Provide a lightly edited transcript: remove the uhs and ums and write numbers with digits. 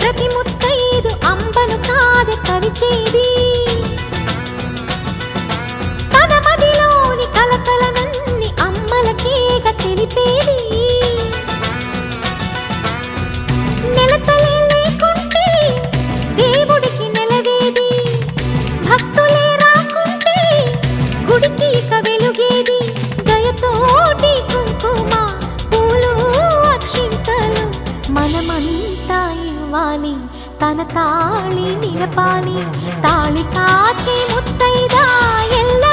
ప్రతి ముత్తైదు అంబను కాదే కవిచేది తన మదిలోని కలకలనన్ని అమ్మలకేగ తెలిపేది నెలతలే లేకుంటే దేవుడికి నెలవేది భక్తులే రాకుంటే గుడికి ఇక వెలుగేది దయతోటి కుంకుమ పూలు అక్షింతలు మనమంతా ఇవ్వాలి తన తాళి నిలపాలి తాళి కాచి ముత్తైదా ఎల్ల